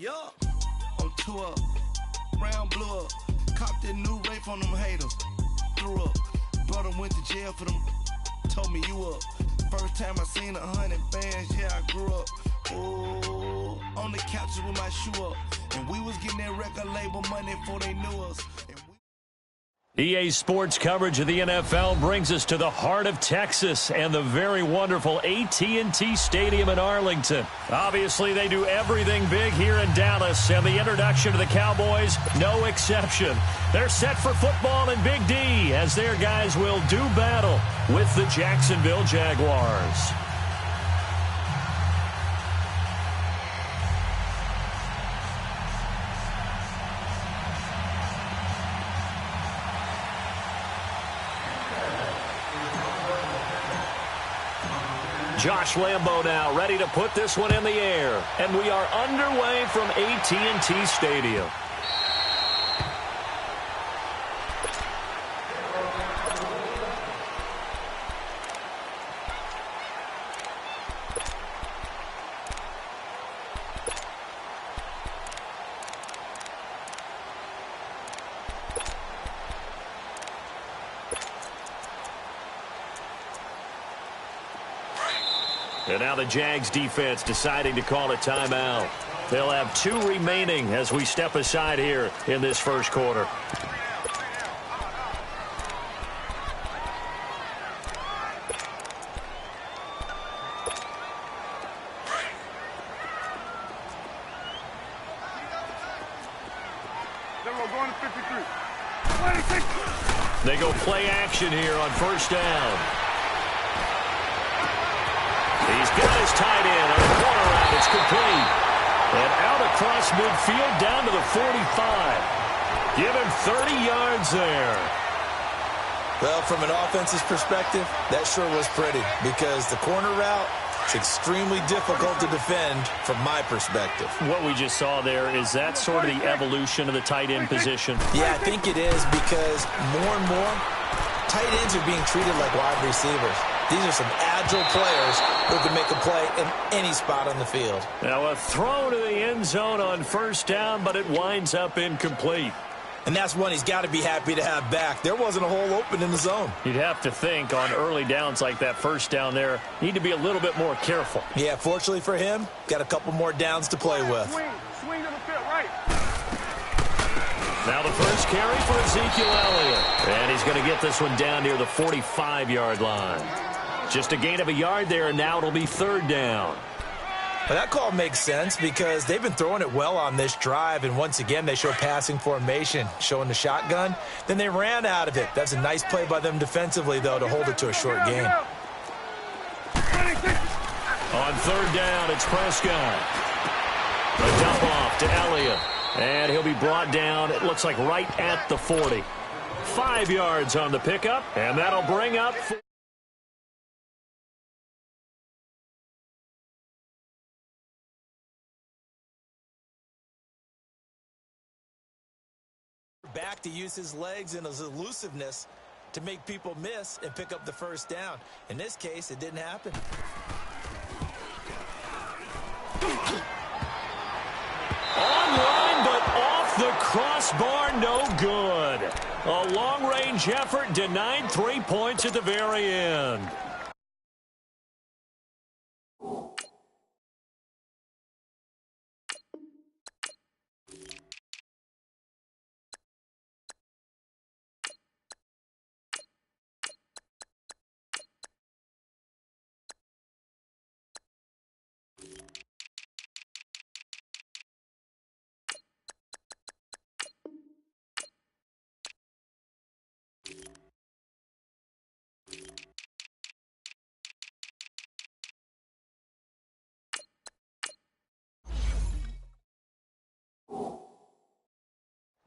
Yup, I'm 2 up, round blew up, copped that new rape on them haters, threw up, brother went to jail for them, told me you up, first time I seen 100 bands, yeah I grew up, ooh, on the couches with my shoe up, and we was getting that record label money before they knew us. EA Sports coverage of the NFL brings us to the heart of Texas and the very wonderful AT&T Stadium in Arlington. Obviously, they do everything big here in Dallas, and the introduction to the Cowboys, no exception. They're set for football in Big D as their guys will do battle with the Jacksonville Jaguars. Josh Lambo now ready to put this one in the air. And we are underway from AT&T Stadium. And now the Jags defense deciding to call a timeout. They'll have 2 remaining as we step aside here in this first quarter. They go play action here on first down. He's got his tight end on the corner route. It's complete. And out across midfield down to the 45. Give him 30 yards there. Well, from an offense's perspective, that sure was pretty because the corner route is extremely difficult to defend from my perspective. What we just saw there, is that sort of the evolution of the tight end position? Yeah, I think it is because more and more tight ends are being treated like wide receivers. These are some agile players who can make a play in any spot on the field. Now a throw to the end zone on first down, but it winds up incomplete. And that's one he's got to be happy to have back. There wasn't a hole open in the zone. You'd have to think on early downs like that first down there, need to be a little bit more careful. Yeah, fortunately for him, got a couple more downs to play with. Swing to the field, right. Now the first carry for Ezekiel Elliott. And he's going to get this one down near the 45-yard line. Just a gain of a yard there, and now it'll be third down. Well, that call makes sense because they've been throwing it well on this drive, and once again they show passing formation, showing the shotgun. Then they ran out of it. That's a nice play by them defensively, though, to hold it to a short gain. On third down, it's Prescott. A dump off to Elliott. And he'll be brought down, it looks like right at the 40. 5 yards on the pickup, and that'll bring up... Back to use his legs and his elusiveness to make people miss and pick up the first down. In this case, it didn't happen. Online, but off the crossbar, no good. A long-range effort denied 3 points at the very end.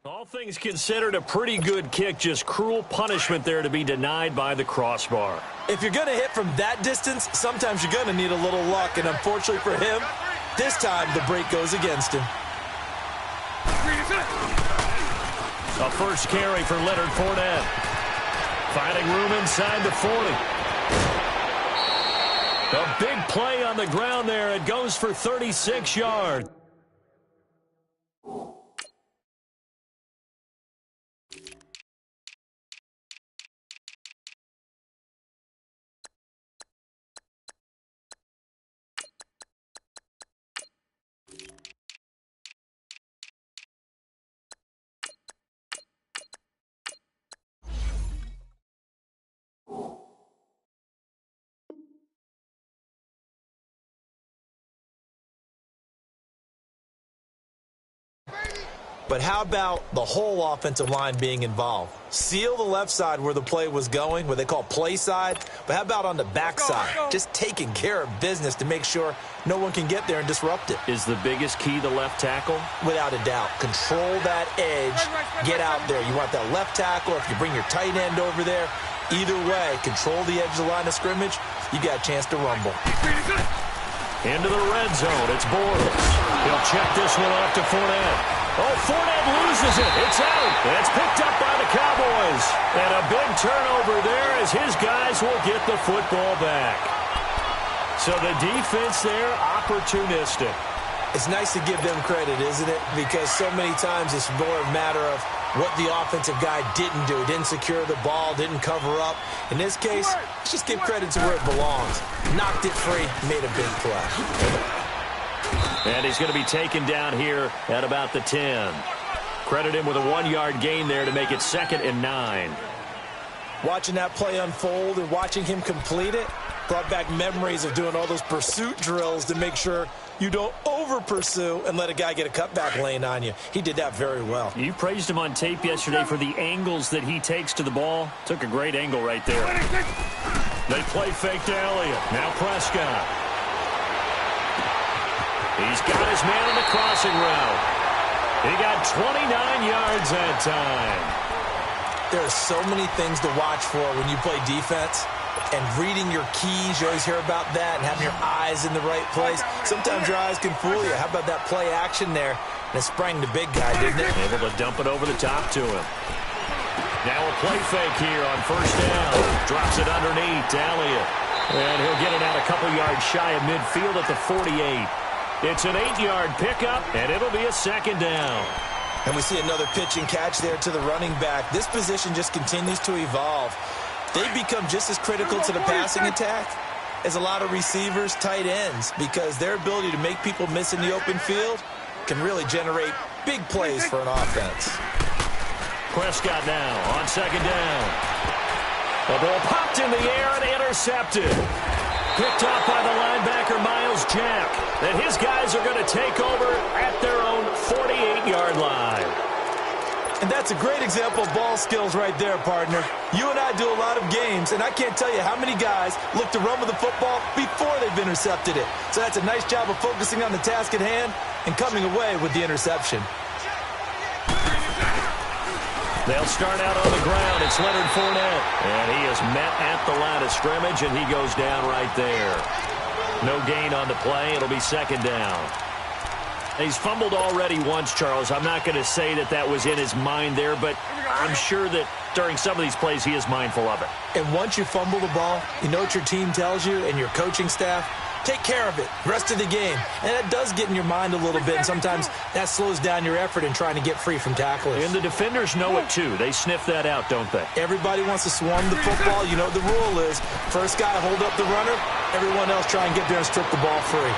All things considered, a pretty good kick, just cruel punishment there to be denied by the crossbar. If you're going to hit from that distance, sometimes you're going to need a little luck, and unfortunately for him, this time the break goes against him. A first carry for Leonard Fournette. Finding room inside the 40. A big play on the ground there. It goes for 36 yards. But how about the whole offensive line being involved? Seal the left side where the play was going, what they call play side. But how about on the back side? Just taking care of business to make sure no one can get there and disrupt it. Is the biggest key the left tackle? Without a doubt. Control that edge. Get out there. You want that left tackle. If you bring your tight end over there, either way, control the edge of the line of scrimmage, you got a chance to rumble. Into the red zone. It's Bortles. He'll check this one off to Fournette. Oh, Fournette loses it. It's out. And it's picked up by the Cowboys. And a big turnover there as his guys will get the football back. So the defense there, opportunistic. It's nice to give them credit, isn't it? Because so many times it's more a matter of what the offensive guy didn't do. Didn't secure the ball, didn't cover up. In this case, let's just give credit to where it belongs. Knocked it free, made a big play. And he's going to be taken down here at about the 10. Credit him with a 1-yard gain there to make it 2nd and 9. Watching that play unfold and watching him complete it brought back memories of doing all those pursuit drills to make sure you don't over-pursue and let a guy get a cutback lane on you. He did that very well. You praised him on tape yesterday for the angles that he takes to the ball. Took a great angle right there. They play fake to Elliott. Now Prescott. He's got his man on the crossing route. He got 29 yards that time. There are so many things to watch for when you play defense. And reading your keys, you always hear about that, and having your eyes in the right place. Sometimes your eyes can fool you. How about that play action there? And it sprang the big guy, didn't it? Able to dump it over the top to him. Now a play fake here on 1st down. Drops it underneath to Elliott. And he'll get it out a couple yards shy of midfield at the 48. It's an 8-yard pickup, and it'll be a 2nd down. And we see another pitch and catch there to the running back. This position just continues to evolve. They become just as critical to the passing attack as a lot of receivers, tight ends, because their ability to make people miss in the open field can really generate big plays for an offense. Prescott now on 2nd down. The ball popped in the air and intercepted. Picked off by the linebacker, Miles Jack. And his guys are going to take over at their own 48-yard line. And that's a great example of ball skills right there, partner. You and I do a lot of games, and I can't tell you how many guys look to run with the football before they've intercepted it. So that's a nice job of focusing on the task at hand and coming away with the interception. They'll start out on the ground. It's Leonard Fournette. And he is met at the line of scrimmage, and he goes down right there. No gain on the play. It'll be 2nd down. He's fumbled already once, Charles. I'm not going to say that that was in his mind there, but I'm sure that during some of these plays he is mindful of it. And once you fumble the ball, you know what your team tells you and your coaching staff? Take care of it. Rest of the game. And it does get in your mind a little bit, and sometimes that slows down your effort in trying to get free from tacklers. And the defenders know it, too. They sniff that out, don't they? Everybody wants to swarm the football. You know what the rule is. First guy hold up the runner. Everyone else try and get there and strip the ball free.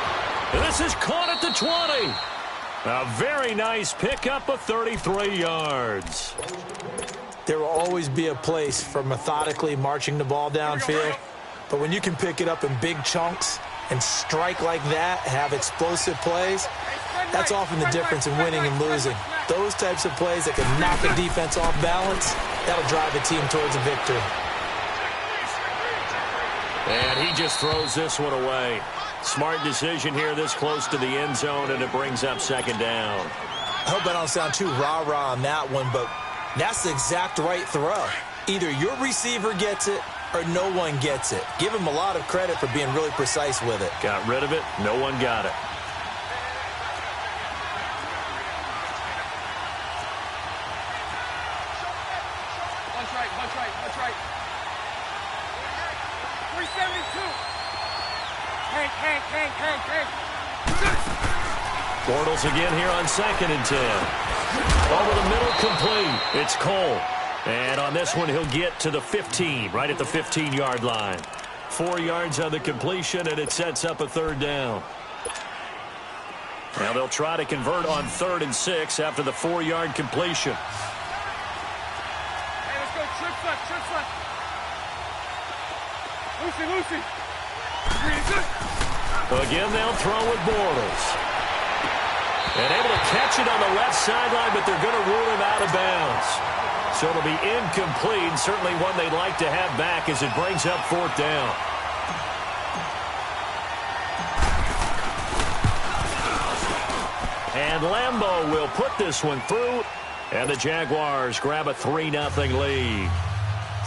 This is caught at the 20. A very nice pickup of 33 yards. There will always be a place for methodically marching the ball downfield. But when you can pick it up in big chunks and strike like that, have explosive plays, that's often the difference in winning and losing. Those types of plays that can knock a defense off balance, that'll drive a team towards a victory. And he just throws this one away. Smart decision here this close to the end zone, and it brings up 2nd down. I hope I don't sound too rah-rah on that one, but that's the exact right throw. Either your receiver gets it or no one gets it. Give him a lot of credit for being really precise with it. Got rid of it. No one got it. Punch right. 372. Hank. Bortles again here on 2nd and 10. Over the middle, complete. It's Cole. And on this one, he'll get to the 15, right at the 15-yard line. 4 yards on the completion, and it sets up a 3rd down. Now they'll try to convert on 3rd and 6 after the 4-yard completion. Hey, let's go. Trips left. Lucy. Again, they'll throw with Bortles. And able to catch it on the left sideline, but they're going to rule him out of bounds. So it'll be incomplete, certainly one they'd like to have back as it brings up 4th down. And Lambeau will put this one through, and the Jaguars grab a 3-0 lead.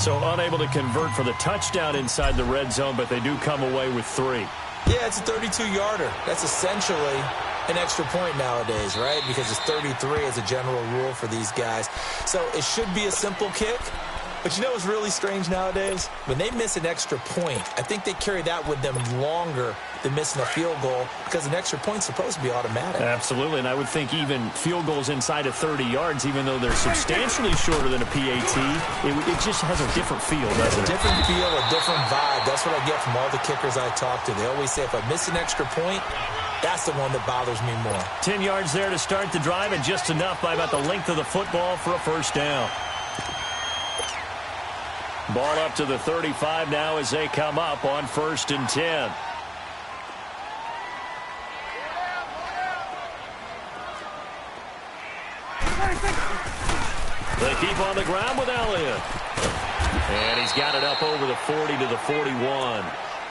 So unable to convert for the touchdown inside the red zone, but they do come away with 3. Yeah, it's a 32-yarder. That's essentially an extra point nowadays, right? Because it's 33 as a general rule for these guys. So it should be a simple kick. But you know what's really strange nowadays? When they miss an extra point, I think they carry that with them longer than missing a field goal because an extra point's supposed to be automatic. Absolutely, and I would think even field goals inside of 30 yards, even though they're substantially shorter than a PAT, it just has a different feel, doesn't it? A different feel, a different vibe. That's what I get from all the kickers I talk to. They always say if I miss an extra point, that's the one that bothers me more. 10 yards there to start the drive, and just enough by about the length of the football for a 1st down. Ball up to the 35 now as they come up on 1st and 10. They keep on the ground with Elliott. And he's got it up over the 40 to the 41.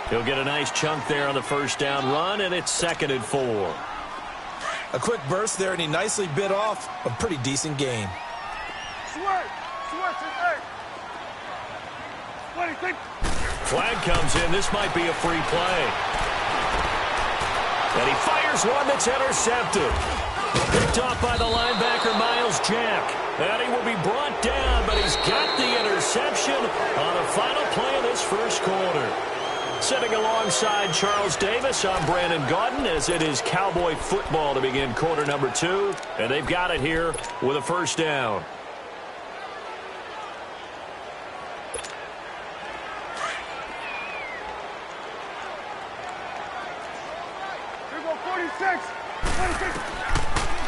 He'll get a nice chunk there on the 1st down run, and it's 2nd and 4. A quick burst there, and he nicely bit off a pretty decent gain. Flag comes in. This might be a free play. And he fires one that's intercepted. Picked off by the linebacker, Miles Jack. And he will be brought down, but he's got the interception on the final play of this 1st quarter. Sitting alongside Charles Davis, I'm Brandon Gaudin, as it is Cowboy football to begin quarter number 2. And they've got it here with a 1st down.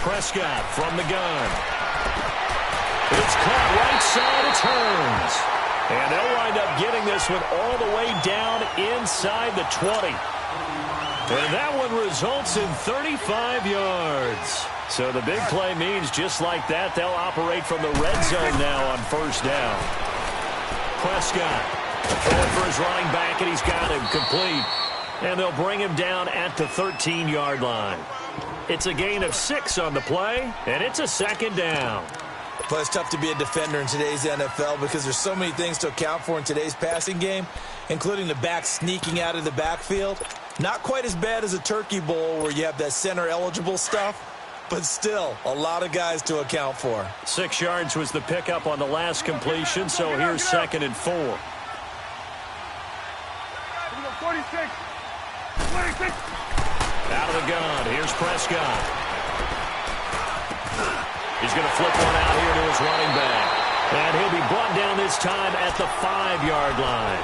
Prescott from the gun. It's caught right side. It turns. And they'll wind up getting this one all the way down inside the 20. And that one results in 35 yards. So the big play means just like that, they'll operate from the red zone now on 1st down. Prescott going for his running back, and he's got him complete. And they'll bring him down at the 13-yard line. It's a gain of 6 on the play, and it's a 2nd down. But it's tough to be a defender in today's NFL because there's so many things to account for in today's passing game, including the back sneaking out of the backfield. Not quite as bad as a turkey bowl where you have that center-eligible stuff, but still a lot of guys to account for. 6 yards was the pickup on the last completion, so here's 2nd and 4. 46. Out of the gun, here's Prescott. He's going to flip one out here to his running back. And he'll be brought down this time at the 5-yard line.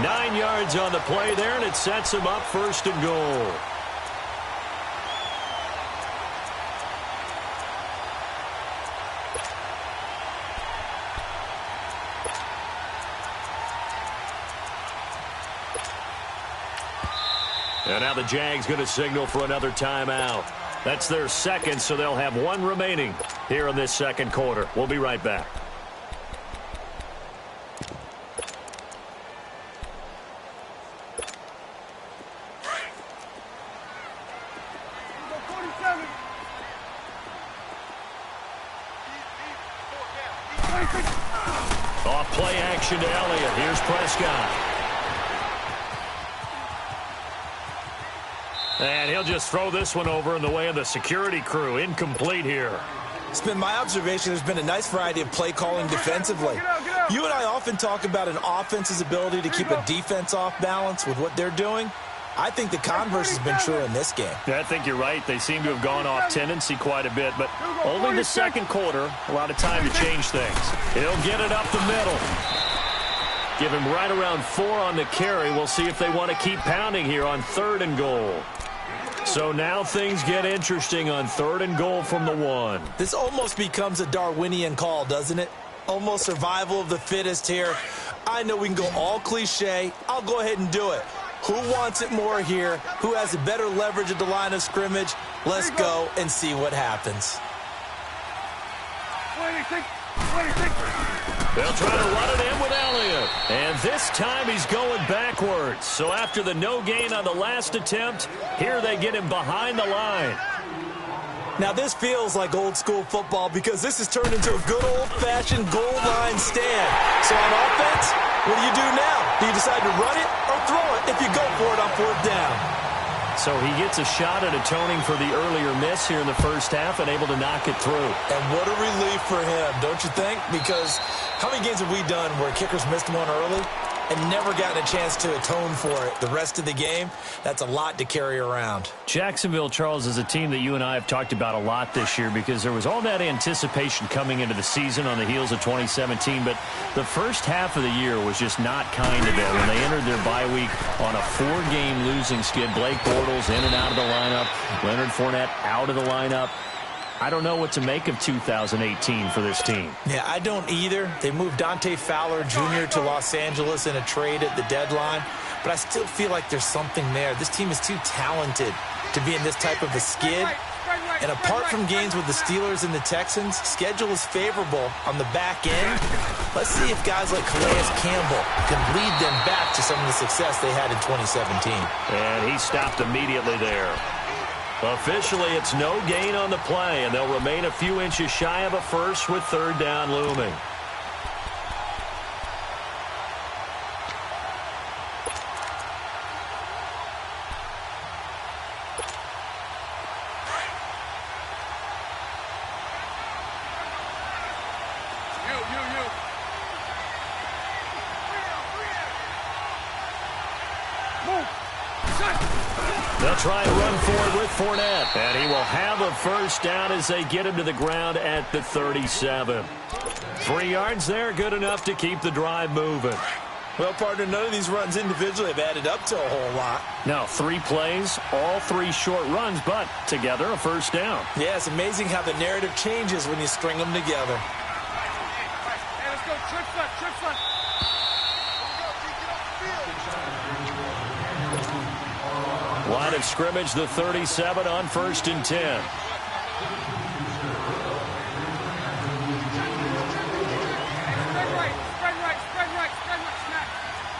9 yards on the play there, and it sets him up 1st and goal. And now the Jags going to signal for another timeout. That's their 2nd, so they'll have 1 remaining here in this 2nd quarter. We'll be right back. Off play action to Elliott. Here's Prescott. And he'll just throw this one over in the way of the security crew. Incomplete here. It's been my observation there's been a nice variety of play calling defensively. You and I often talk about an offense's ability to keep a defense off balance with what they're doing. I think the converse has been true in this game. Yeah, I think you're right. They seem to have gone off tendency quite a bit, but only the 2nd quarter. A lot of time to change things. He'll get it up the middle. Give him right around 4 on the carry. We'll see if they want to keep pounding here on 3rd and goal. So now things get interesting on 3rd and goal from the 1. This almost becomes a Darwinian call, doesn't it? Almost survival of the fittest here. I know we can go all cliche. I'll go ahead and do it. Who wants it more here? Who has a better leverage at the line of scrimmage? Let's go and see what happens. 26. They'll try to run it in with Elliott. And this time he's going backwards. So after the no gain on the last attempt, here they get him behind the line. Now this feels like old school football because this has turned into a good old-fashioned goal line stand. So on offense, what do you do now? Do you decide to run it or throw it if you go for it on 4th down? So he gets a shot at atoning for the earlier miss here in the first half and able to knock it through. And what a relief for him, don't you think? Because how many games have we done where kickers missed one early and never gotten a chance to atone for it the rest of the game? That's a lot to carry around. Jacksonville, Charles, is a team that you and I have talked about a lot this year because there was all that anticipation coming into the season on the heels of 2017, but the first half of the year was just not kind to them. When they entered their bye week on a 4-game losing skid, Blake Bortles in and out of the lineup, Leonard Fournette out of the lineup. I don't know what to make of 2018 for this team. Yeah, I don't either. They moved Dante Fowler Jr. to Los Angeles in a trade at the deadline, but I still feel like there's something there. This team is too talented to be in this type of a skid. And apart from games with the Steelers and the Texans, schedule is favorable on the back end. Let's see if guys like Calais Campbell can lead them back to some of the success they had in 2017. And he stopped immediately there. Officially, it's no gain on the play, and they'll remain a few inches shy of a first with 3rd down looming. They'll try and run forward with Fournette. And he will have a first down as they get him to the ground at the 37. 3 yards there, good enough to keep the drive moving. Well, partner, none of these runs individually have added up to a whole lot. Now, 3 plays, all 3 short runs, but together a first down. Yeah, it's amazing how the narrative changes when you string them together. Hey, let's go. Trip front. Line of scrimmage, the 37 on 1st and 10. Spread right, snap.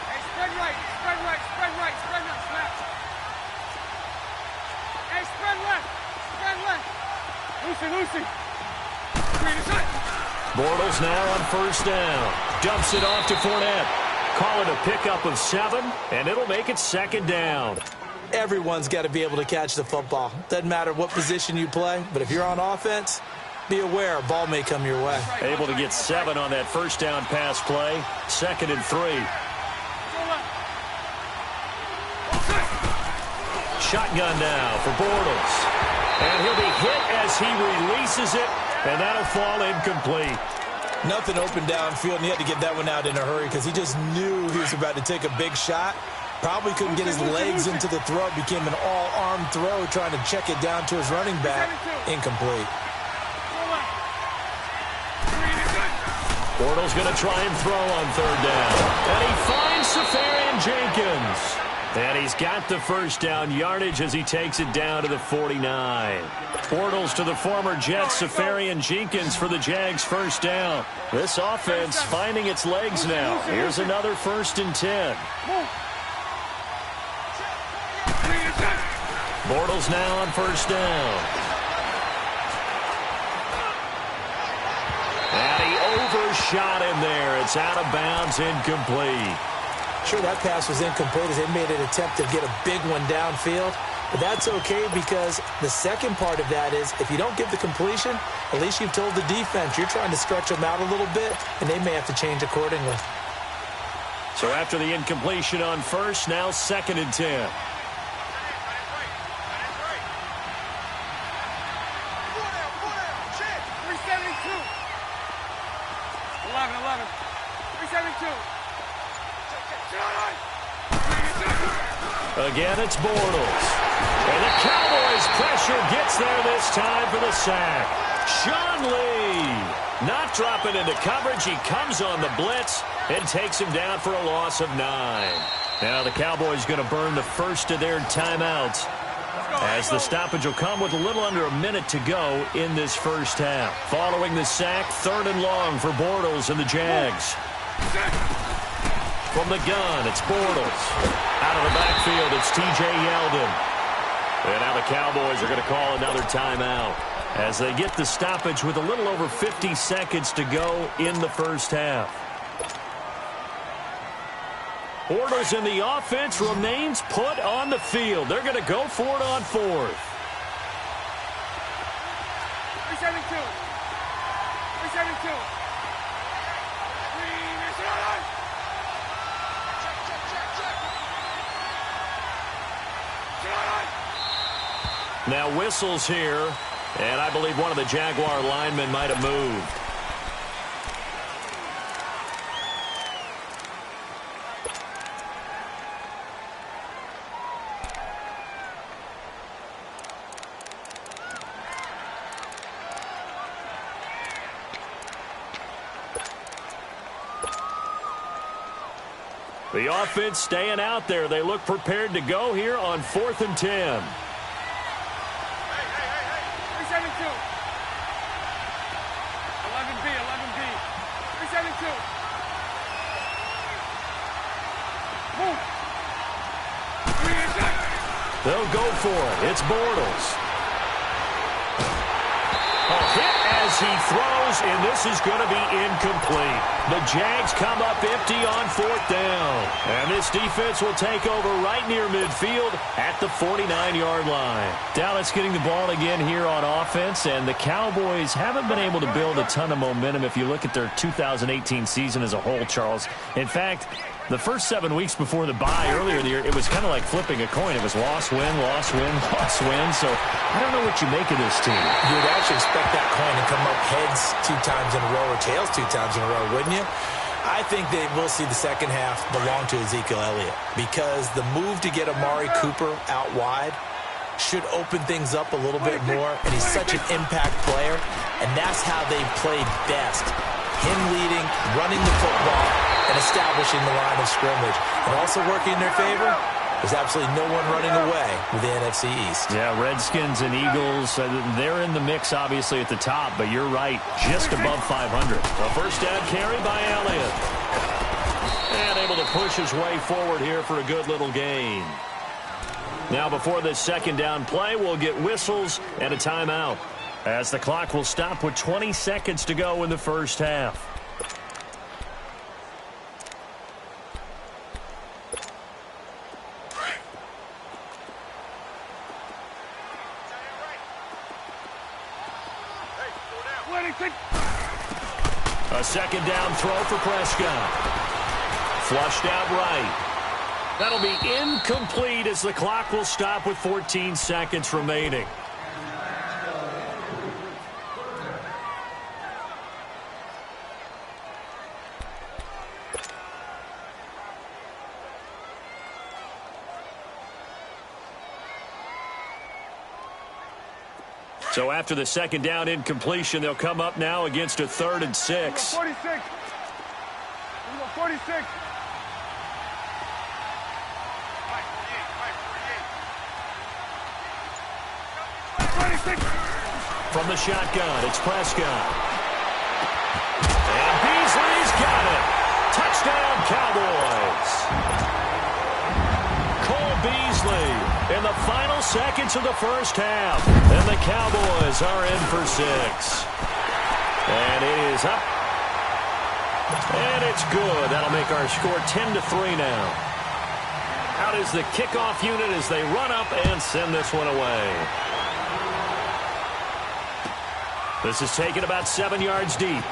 Hey, spread right, snap. Hey, spread left. Lucy. Green is hot. Bortles now on 1st down. Dumps it off to Fournette. Call it a pickup of 7, and it'll make it 2nd down. Everyone's got to be able to catch the football. Doesn't matter what position you play, but if you're on offense, be aware a ball may come your way. Able to get 7 on that 1st down pass play. 2nd and 3. Shotgun now for Bortles. And he'll be hit as he releases it, and that'll fall incomplete. Nothing open downfield, and he had to get that one out in a hurry because he just knew he was about to take a big shot. Probably couldn't get his legs into the throw. Became an all-arm throw trying to check it down to his running back. Incomplete. Bortles going to try and throw on 3rd down. And he finds Safarian Jenkins. And he's got the first down yardage as he takes it down to the 49. Bortles to the former Jet, Safarian Jenkins for the Jags' first down. This offense finding its legs now. Here's another 1st and 10. Bortles now on 1st down. And he overshot him there. It's out of bounds, incomplete. Sure, that pass was incomplete as they made an attempt to get a big one downfield. But that's okay because the second part of that is if you don't get the completion, at least you've told the defense you're trying to stretch them out a little bit, and they may have to change accordingly. So after the incompletion on 1st, now 2nd and 10. 372. Again, it's Bortles. And the Cowboys' pressure gets there this time for the sack. Sean Lee not dropping into coverage. He comes on the blitz and takes him down for a loss of 9. Now the Cowboys going to burn the first of their timeouts, as the stoppage will come with a little under a minute to go in this first half. Following the sack, 3rd and long for Bortles and the Jags. From the gun, it's Bortles. Out of the backfield, it's T.J. Yeldon. And now the Cowboys are going to call another timeout as they get the stoppage with a little over 50 seconds to go in the first half. Bortles in the offense remains put on the field. They're going to go for it on 4th. 372. 372. Now whistles here, and I believe one of the Jaguar linemen might have moved. The offense staying out there. They look prepared to go here on 4th and 10. 372. B, 372. Move. They'll go for it. It's Bortles. A hit as he throws, and this is going to be incomplete. The Jags come up empty on 4th down. And this defense will take over right near midfield at the 49-yard line. Dallas getting the ball again here on offense, and the Cowboys haven't been able to build a ton of momentum if you look at their 2018 season as a whole, Charles. In fact, the first 7 weeks before the bye earlier in the year, it was kind of like flipping a coin. It was loss, win, loss, win, loss, win. So I don't know what you make of this team. You would actually expect that coin to come up heads 2 times in a row or tails 2 times in a row, wouldn't you? I think they will see the second half belong to Ezekiel Elliott, because the move to get Amari Cooper out wide should open things up a little bit more, and he's such an impact player, and that's how they played best. Him leading, running the football, and establishing the line of scrimmage. And also working in their favor, there's absolutely no one running away with the NFC East. Yeah, Redskins and Eagles, they're in the mix, obviously, at the top, but you're right, just above 500. A first down carry by Elliott. And able to push his way forward here for a good little gain. Now, before this second down play, we'll get whistles and a timeout, as the clock will stop with 20 seconds to go in the first half. A second down throw for Prescott. Flushed out right. That'll be incomplete as the clock will stop with 14 seconds remaining. So after the second down incompletion, they'll come up now against a 3rd and 6. 46. 46. From the shotgun, it's Prescott. And Beasley's got it. Touchdown, Cowboys. Cole Beasley in the final seconds of the first half. And the Cowboys are in for 6. And it is up. And it's good. That'll make our score 10-3 now. Out is the kickoff unit as they run up and send this one away. This is taken about 7 yards deep.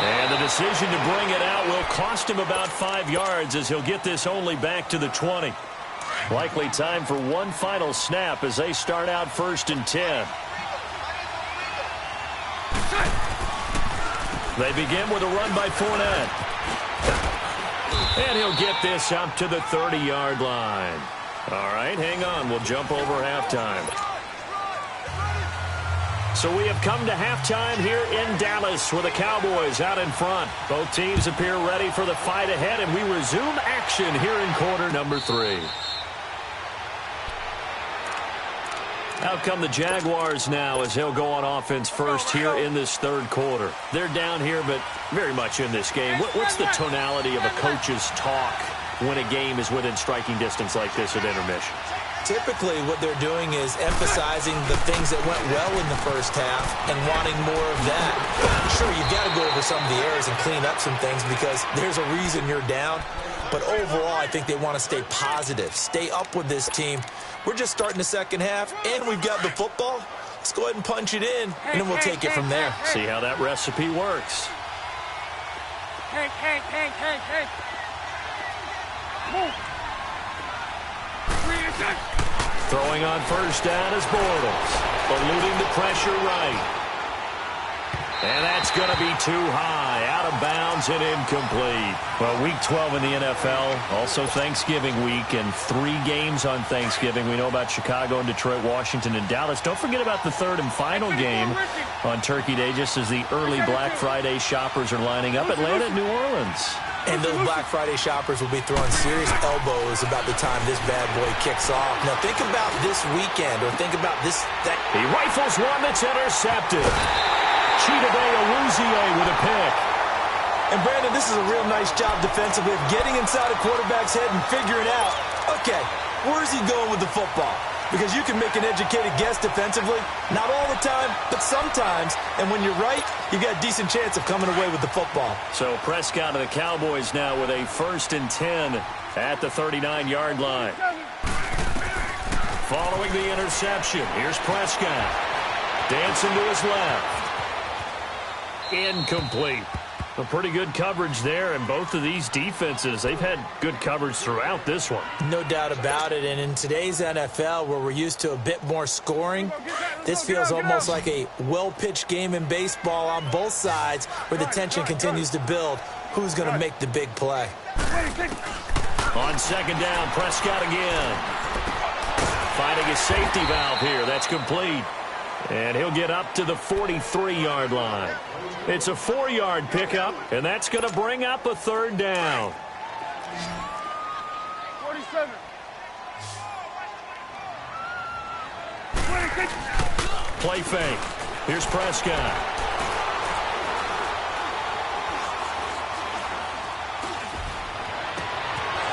And the decision to bring it out will cost him about 5 yards, as he'll get this only back to the 20. Likely time for one final snap as they start out 1st and 10. They begin with a run by Fournette. And he'll get this up to the 30-yard line. All right, hang on. We'll jump over halftime. So we have come to halftime here in Dallas with the Cowboys out in front. Both teams appear ready for the fight ahead, and we resume action here in quarter number 3. Out come the Jaguars now as they'll go on offense first here in this third quarter. They're down here, but very much in this game. What's the tonality of a coach's talk when a game is within striking distance like this at intermission? Typically, what they're doing is emphasizing the things that went well in the first half and wanting more of that. Sure, you've got to go over some of the errors and clean up some things because there's a reason you're down. But overall, I think they want to stay positive, stay up with this team. We're just starting the second half, and we've got the football. Let's go ahead and punch it in, and then we'll take it from there. See how that recipe works. Hank. Move. Throwing on first down is Bortles. Eluding the pressure right. And that's going to be too high. Out of bounds and incomplete. Well, Week 12 in the NFL, also Thanksgiving week, and 3 games on Thanksgiving. We know about Chicago and Detroit, Washington, and Dallas. Don't forget about the third and final game on Turkey Day, just as the early Black Friday shoppers are lining up. Atlanta and New Orleans. And those Black Friday shoppers will be throwing serious elbows about the time this bad boy kicks off. Now, think about this weekend, or think about this. He rifles one that's intercepted. Chidobe Awuzie with a pick. And, Brandon, this is a real nice job defensively of getting inside a quarterback's head and figuring out, okay, where's he going with the football? Because you can make an educated guess defensively. Not all the time, but sometimes. And when you're right, you've got a decent chance of coming away with the football. So Prescott of the Cowboys now with a 1st and 10 at the 39-yard line. Following the interception, here's Prescott. Dancing to his left. Incomplete. A pretty good coverage there, and both of these defenses, they've had good coverage throughout this one. No doubt about it, and in today's NFL, where we're used to a bit more scoring, this feels almost like a well-pitched game in baseball on both sides, where the tension continues to build. Who's going to make the big play? On second down, Prescott again. Finding a safety valve here. That's complete. And he'll get up to the 43-yard line. It's a 4-yard pickup, and that's going to bring up a 3rd down. 47. Play fake. Here's Prescott.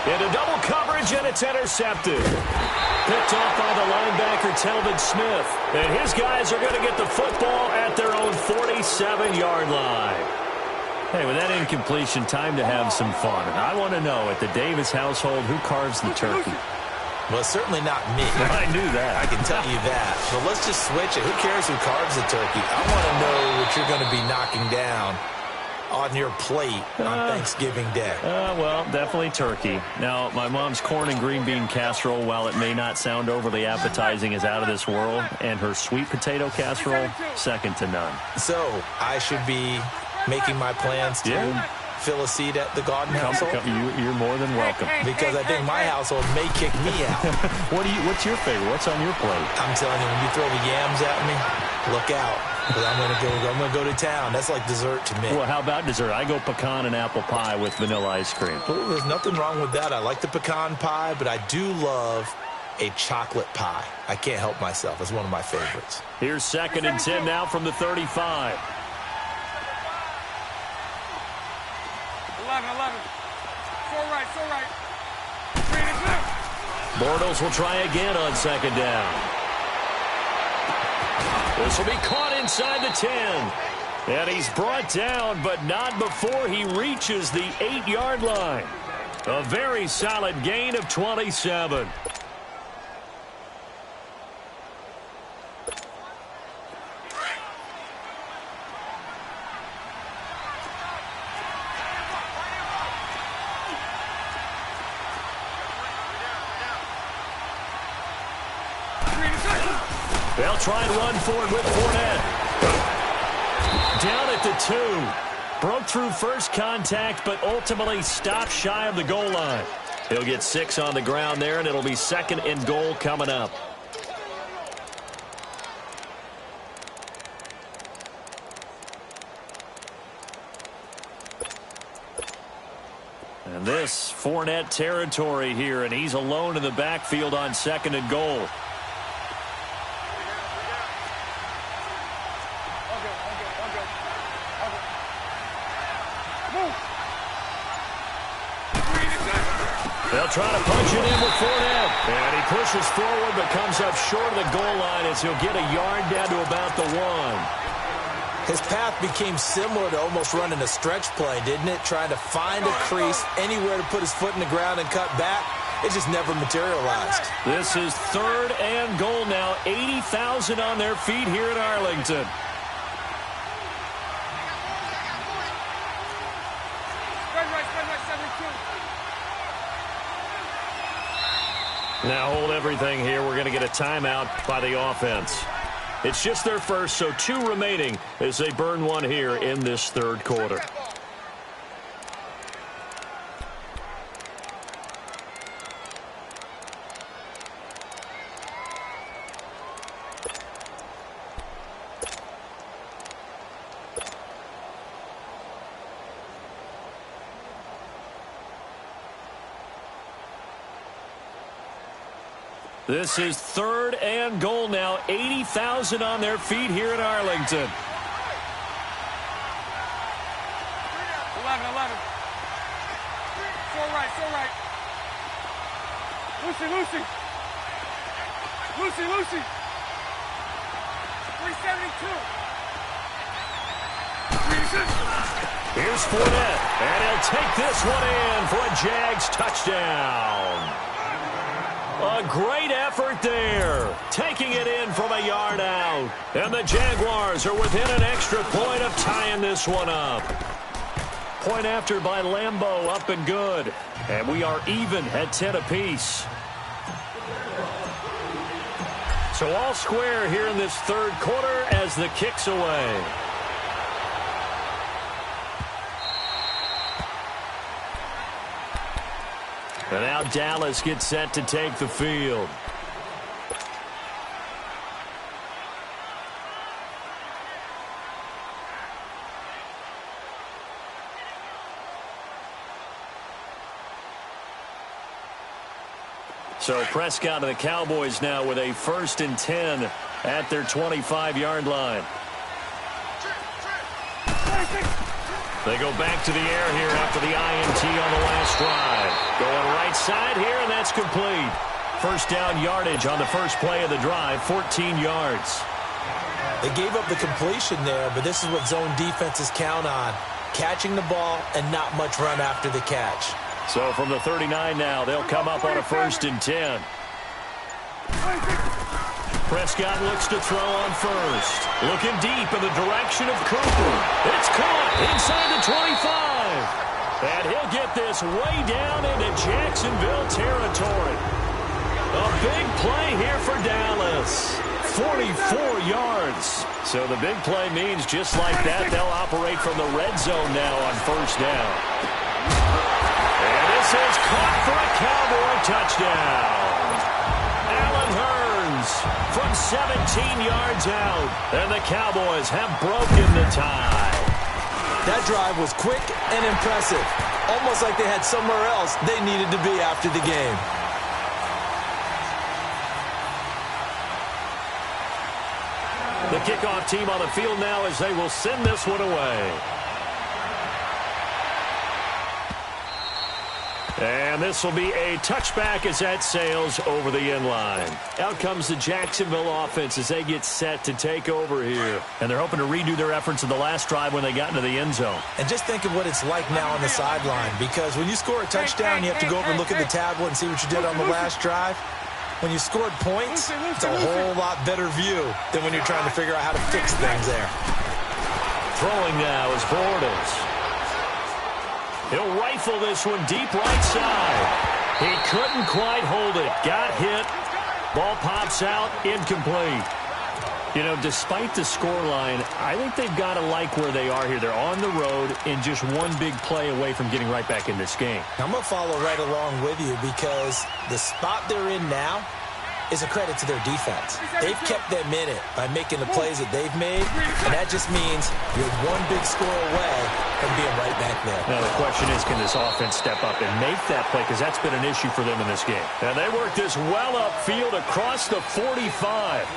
Into double coverage, and it's intercepted. Picked off by the linebacker, Telvin Smith. And his guys are going to get the football at their own 47-yard line. Hey, with that incompletion, time to have some fun. And I want to know, at the Davis household, who carves the turkey? Well, certainly not me. I knew that. I can tell you that. But let's just switch it. Who cares who carves the turkey? I want to know what you're going to be knocking down on your plate on Thanksgiving Day. Well, definitely turkey. Now, my mom's corn and green bean casserole, while it may not sound overly appetizing, is out of this world. And her sweet potato casserole, second to none. So, I should be making my plans to fill a seat at the Garden household? You're more than welcome. Because I think my household may kick me out. What's your favorite? What's on your plate? I'm telling you, when you throw the yams at me, look out. But I'm gonna go to town. That's like dessert to me. Well, how about dessert? I go pecan and apple pie with vanilla ice cream. Well, there's nothing wrong with that. I like the pecan pie, but I do love a chocolate pie. I can't help myself. It's one of my favorites. Here's 2nd and 10 now from the 35. 11. So right. Bortles will try again on 2nd down. This will be caught inside the 10. And he's brought down, but not before he reaches the 8-yard line. A very solid gain of 27. They'll try and run for it with Fournette. Down at the 2. Broke through first contact, but ultimately stopped shy of the goal line. He'll get 6 on the ground there, and it'll be 2nd and goal coming up. And this Fournette territory here, and he's alone in the backfield on 2nd and goal. They'll try to punch it in with Fournette. And he pushes forward but comes up short of the goal line as he'll get a yard down to about the 1. His path became similar to almost running a stretch play, didn't it? Trying to find a crease, anywhere to put his foot in the ground and cut back. It just never materialized. This is 3rd and goal now. 80,000 on their feet here in Arlington. Now hold everything here. We're going to get a timeout by the offense. It's just their first, so 2 remaining as they burn one here in this 3rd quarter. This is 3rd and goal now. 80,000 on their feet here in Arlington. 11. So right. Lucy. 372. Here's Fournette, and he'll take this one in for a Jags touchdown. A great effort there, taking it in from a yard out. And the Jaguars are within an extra point of tying this one up. Point after by Lambeau, up and good. And we are even at 10 apiece. So all square here in this 3rd quarter as the kick's away. And now Dallas gets set to take the field. So Prescott and the Cowboys now with a 1st and 10 at their 25-yard line. They go back to the air here after the INT on the last drive. Going right side here, and that's complete. First down yardage on the first play of the drive, 14 yards. They gave up the completion there, but this is what zone defenses count on. Catching the ball and not much run after the catch. So from the 39 now, they'll come up on a 1st and 10. Prescott looks to throw on first. Looking deep in the direction of Cooper. It's caught inside the 25. And he'll get this way down into Jacksonville territory. A big play here for Dallas. 44 yards. So the big play means just like that, they'll operate from the red zone now on 1st down. And this is caught for a Cowboy touchdown. Allen Hurns from 17 yards out. And the Cowboys have broken the tie. That drive was quick and impressive. Almost like they had somewhere else they needed to be after the game. The kickoff team on the field now as they will send this one away. And this will be a touchback as that sails over the end line. Out comes the Jacksonville offense as they get set to take over here. And they're hoping to redo their efforts in the last drive when they got into the end zone. And just think of what it's like now on the sideline, because when you score a touchdown, you have to go over and look at the tablet and see what you did on the last drive. When you scored points, it's a whole lot better view than when you're trying to figure out how to fix things there. Throwing now is Bortles. He'll rifle this one deep right side. He couldn't quite hold it. Got hit. Ball pops out. Incomplete. You know, despite the scoreline, I think they've got to like where they are here. They're on the road and just one big play away from getting right back in this game. I'm going to follow right along with you because the spot they're in now, is a credit to their defense. They've kept them in it by making the plays that they've made, and that just means you're one big score away from being right back there. Now the question is, can this offense step up and make that play? Because that's been an issue for them in this game. And they work this well upfield across the 45.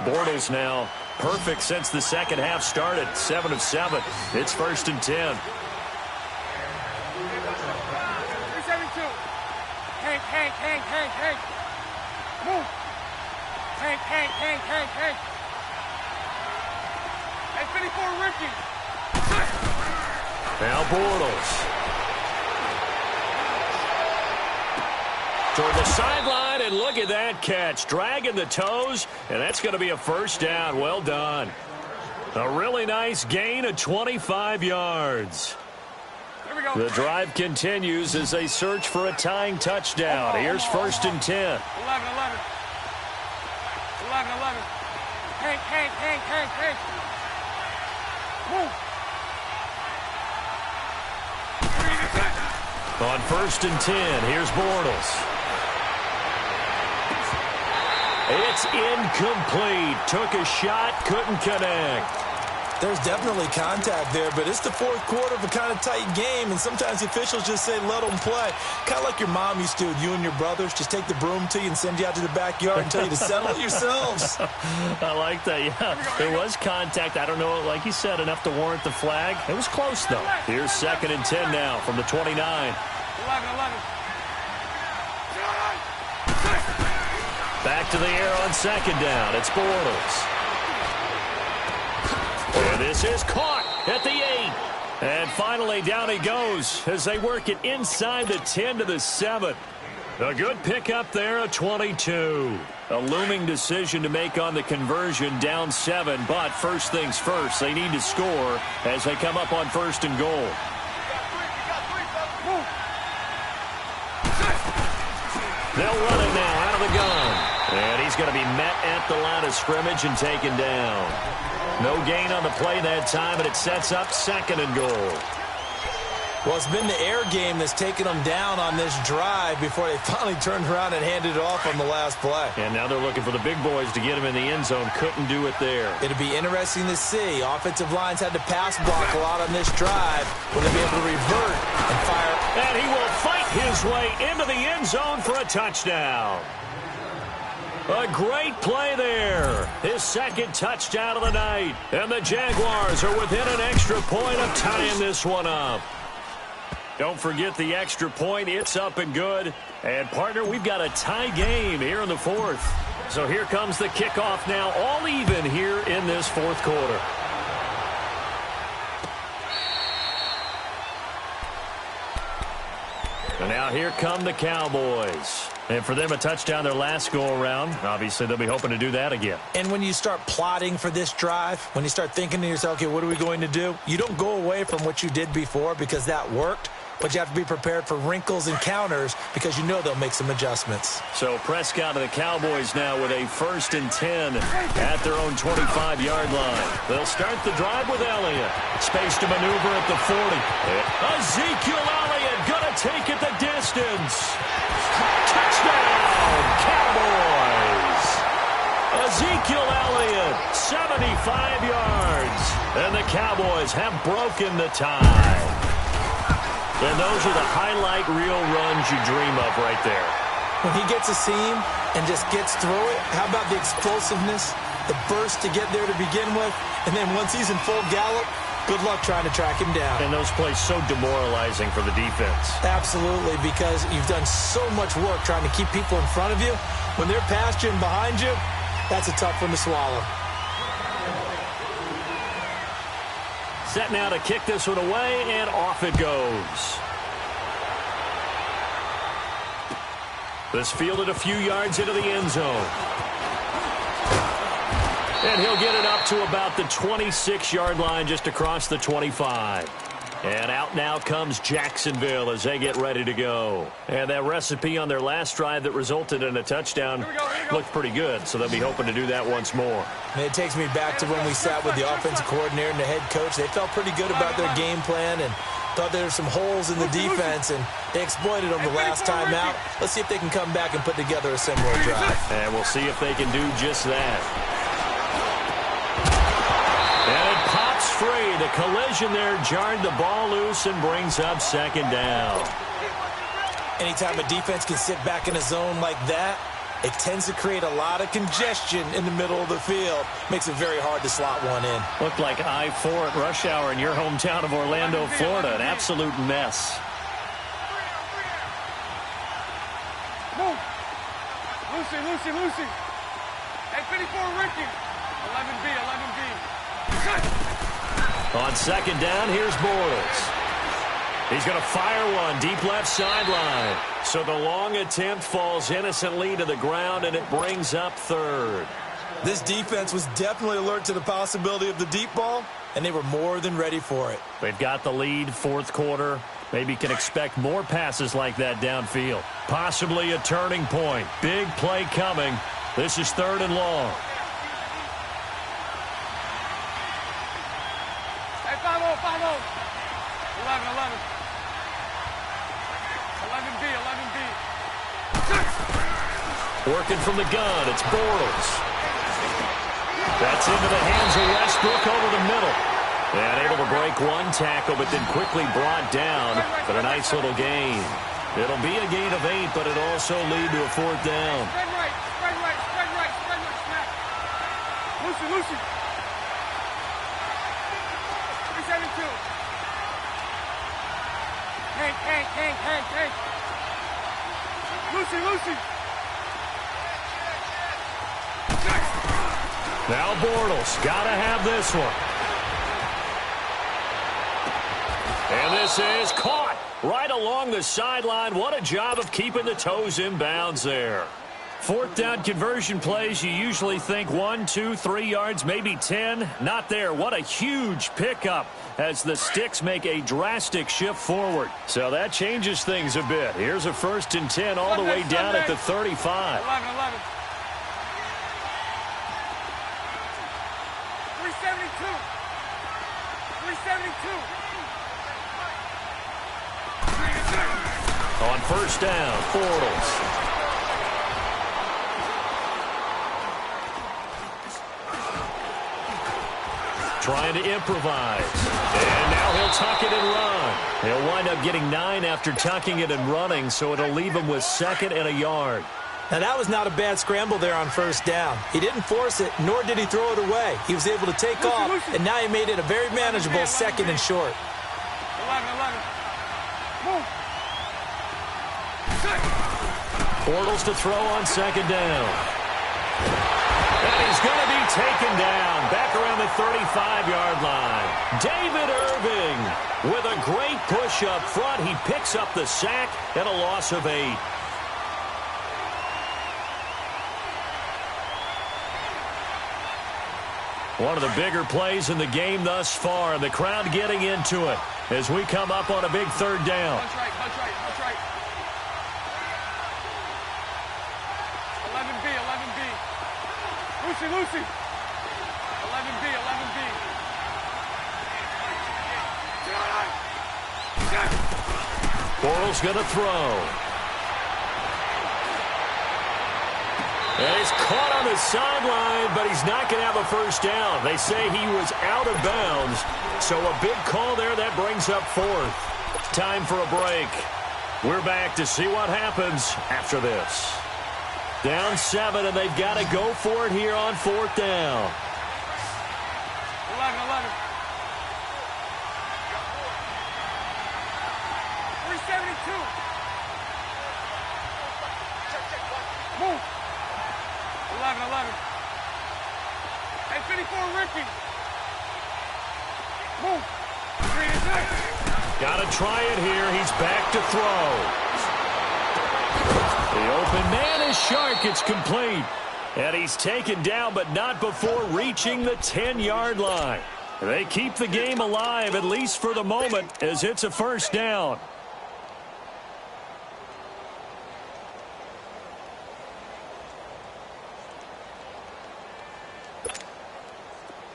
Bortles now perfect since the second half started. 7 of 7. It's 1st and 10. 372. Hank. Move. Hank. Hey, 54 Ricky. Now Bortles. Toward the sideline, and look at that catch. Dragging the toes, and that's going to be a first down. Well done. A really nice gain of 25 yards. Here we go. The drive continues as they search for a tying touchdown. Here's 1st and 10. 11. Hank. Move. On 1st and 10, here's Bortles. It's incomplete. Took a shot, couldn't connect. There's definitely contact there, but it's the fourth quarter of a kind of tight game, and sometimes the officials just say, let them play. Kind of like your mom used to with you and your brothers. Just take the broom to you and send you out to the backyard and tell you to settle it yourselves. I like that, yeah. There was contact. I don't know, like you said, enough to warrant the flag. It was close, though. Here's 2nd and 10 now from the 29. 11. Back to the air on 2nd down. It's Bortles. And this is caught at the 8. And finally down he goes as they work it inside the 10 to the 7. A good pickup there, a 22. A looming decision to make on the conversion, down 7. But first things first, they need to score as they come up on 1st and goal. They'll run it now out of the gun. And he's going to be met at the line of scrimmage and taken down. No gain on the play that time, and it sets up 2nd and goal. Well, it's been the air game that's taken them down on this drive before they finally turned around and handed it off on the last play. And now they're looking for the big boys to get him in the end zone. Couldn't do it there. It'll be interesting to see. Offensive lines had to pass block a lot on this drive. Will they be able to revert and fire? And he will fight his way into the end zone for a touchdown. A great play there. His 2nd touchdown of the night. And the Jaguars are within an extra point of tying this one up. Don't forget the extra point. It's up and good. And, partner, we've got a tie game here in the 4th. So here comes the kickoff now, all even here in this 4th quarter. And now here come the Cowboys. And for them, a touchdown their last go-around. Obviously, they'll be hoping to do that again. And when you start plotting for this drive, when you start thinking to yourself, okay, what are we going to do? You don't go away from what you did before because that worked. But you have to be prepared for wrinkles and counters because you know they'll make some adjustments. So Prescott and the Cowboys now with a 1st and 10 at their own 25-yard line. They'll start the drive with Elliott. Space to maneuver at the 40. Ezekiel Elliott going to take it the distance. Touchdown, Cowboys. Ezekiel Elliott, 75 yards. And the Cowboys have broken the tie. And those are the highlight reel runs you dream of right there. When he gets a seam and just gets through it, how about the explosiveness, the burst to get there to begin with, and then once he's in full gallop, good luck trying to track him down. And those plays so demoralizing for the defense. Absolutely, because you've done so much work trying to keep people in front of you. When they're past you and behind you, that's a tough one to swallow. Set now to kick this one away, and off it goes. This fielded a few yards into the end zone. And he'll get it up to about the 26-yard line, just across the 25. And out now comes Jacksonville as they get ready to go. And that recipe on their last drive that resulted in a touchdown looked pretty good, so they'll be hoping to do that once more. And it takes me back to when we sat with the offensive coordinator and the head coach. They felt pretty good about their game plan and thought there were some holes in the defense, and they exploited them the last time out. Let's see if they can come back and put together a similar drive. And we'll see if they can do just that. And it pops free. The collision there jarred the ball loose and brings up second down. Anytime a defense can sit back in a zone like that, it tends to create a lot of congestion in the middle of the field. Makes it very hard to slot one in. Looked like I-4 at rush hour in your hometown of Orlando, Florida. An absolute mess. Move. Lucy. Hey, 54, Ricky. 11B. On second down, here's Bortles. He's going to fire one deep left sideline. So the long attempt falls innocently to the ground, and it brings up third. This defense was definitely alert to the possibility of the deep ball, and they were more than ready for it. They've got the lead, fourth quarter. Maybe can expect more passes like that downfield. Possibly a turning point. Big play coming. This is third and long. Hey, 5-0. 11. 11B. Working from the gun, it's Bortles. That's into the hands of Westbrook over the middle. And able to break one tackle, but then quickly brought down for a nice little gain. It'll be a gain of 8, but it'll also lead to a fourth down. Spread right. Snap. Lucy. 372. Hank. Lucy. Now Bortles, gotta have this one. And this is caught right along the sideline. What a job of keeping the toes in bounds there. Fourth down conversion plays, you usually think 1, 2, 3 yards, maybe 10. Not there. What a huge pickup as the Sticks make a drastic shift forward. So that changes things a bit. Here's a 1st and 10 all the way down at the 35. 11. 372. On first down, Bortles. Trying to improvise. And now he'll tuck it and run. He'll wind up getting 9 after tucking it and running, so it'll leave him with 2nd and a yard. Now, that was not a bad scramble there on first down. He didn't force it, nor did he throw it away. He was able to take off, and now he made it a very manageable 2nd and short. 11. Move. Bortles to throw on second down. And he's going to be taken down back around the 35-yard line. David Irving with a great push up front. He picks up the sack and a loss of 8. One of the bigger plays in the game thus far. The crowd getting into it as we come up on a big third down. Punch right. 11B. Lucy. 11B. Bortles going to throw. And he's caught on the sideline, but he's not going to have a first down. They say he was out of bounds, so a big call there. That brings up 4th. Time for a break. We're back to see what happens after this. Down 7, and they've got to go for it here on 4th down. 11. 372. Move. 11. Hey, 54, Ricky. Move. 3 Got to try it here. He's back to throw. The open man is Shark. It's complete. And he's taken down, but not before reaching the 10-yard line. They keep the game alive, at least for the moment, as it's a first down.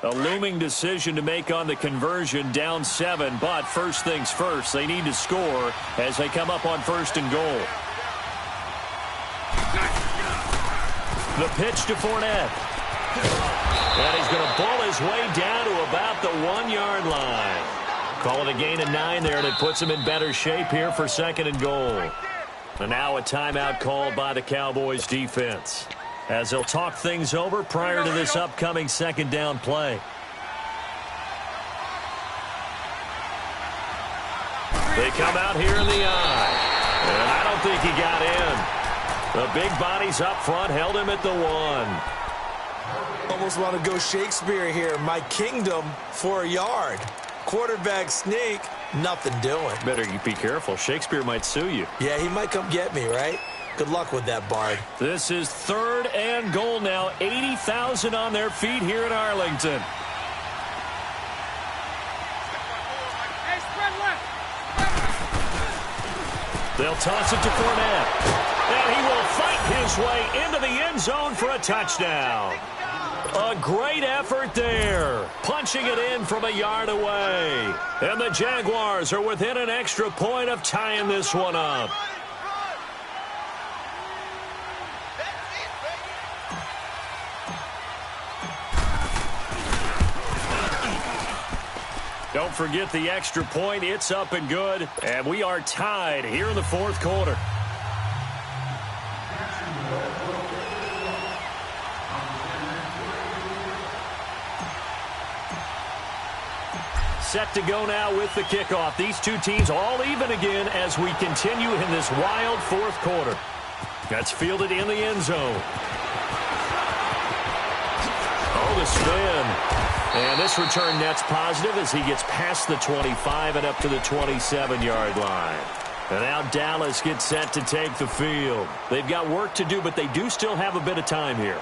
A looming decision to make on the conversion, down 7, but first things first, they need to score as they come up on 1st and goal. The pitch to Fournette. And he's going to pull his way down to about the 1-yard line. Call it a gain of 9 there, and it puts him in better shape here for 2nd and goal. And now a timeout called by the Cowboys defense, as they'll talk things over prior to this upcoming 2nd down play. They come out here in the eye, and I don't think he got in. The big bodies up front held him at the 1. Almost want to go Shakespeare here. My kingdom for a yard. Quarterback sneak, nothing doing. Better you be careful. Shakespeare might sue you. Yeah, he might come get me, right? Good luck with that, Bard. This is 3rd and goal now. 80,000 on their feet here in Arlington. Hey, spread left. They'll toss it to Fournette. And he will fight his way into the end zone for a touchdown. A great effort there. Punching it in from a yard away. And the Jaguars are within an extra point of tying this one up. Don't forget the extra point. It's up and good. And we are tied here in the 4th quarter. Set to go now with the kickoff. These two teams all even again as we continue in this wild 4th quarter. That's fielded in the end zone. Oh, the spin. And this return net's positive as he gets past the 25 and up to the 27-yard line. And now Dallas gets set to take the field. They've got work to do, but they do still have a bit of time here.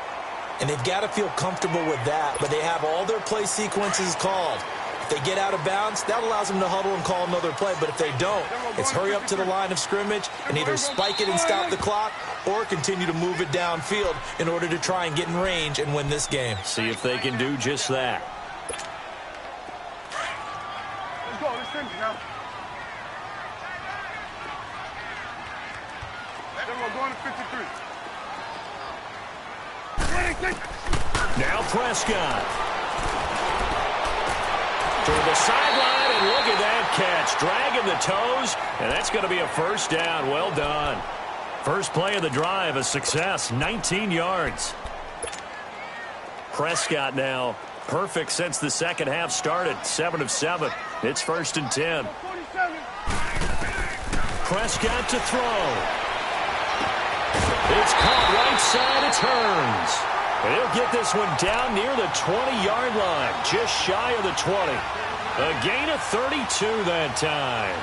And they've got to feel comfortable with that, but they have all their play sequences called. If they get out of bounds, that allows them to huddle and call another play. But if they don't, it's hurry up to the line of scrimmage and either spike it and stop the clock or continue to move it downfield in order to try and get in range and win this game. See if they can do just that. Let's go. Let's finish now. Then we're going to 53. Now Prescott. To the sideline, and look at that catch. Dragging the toes, and that's going to be a 1st down. Well done. First play of the drive, a success, 19 yards. Prescott now, perfect since the 2nd half started, 7 of 7. It's 1st and 10. 47. Prescott to throw. It's caught right side, it turns. And he'll get this one down near the 20-yard line, just shy of the 20. A gain of 32 that time.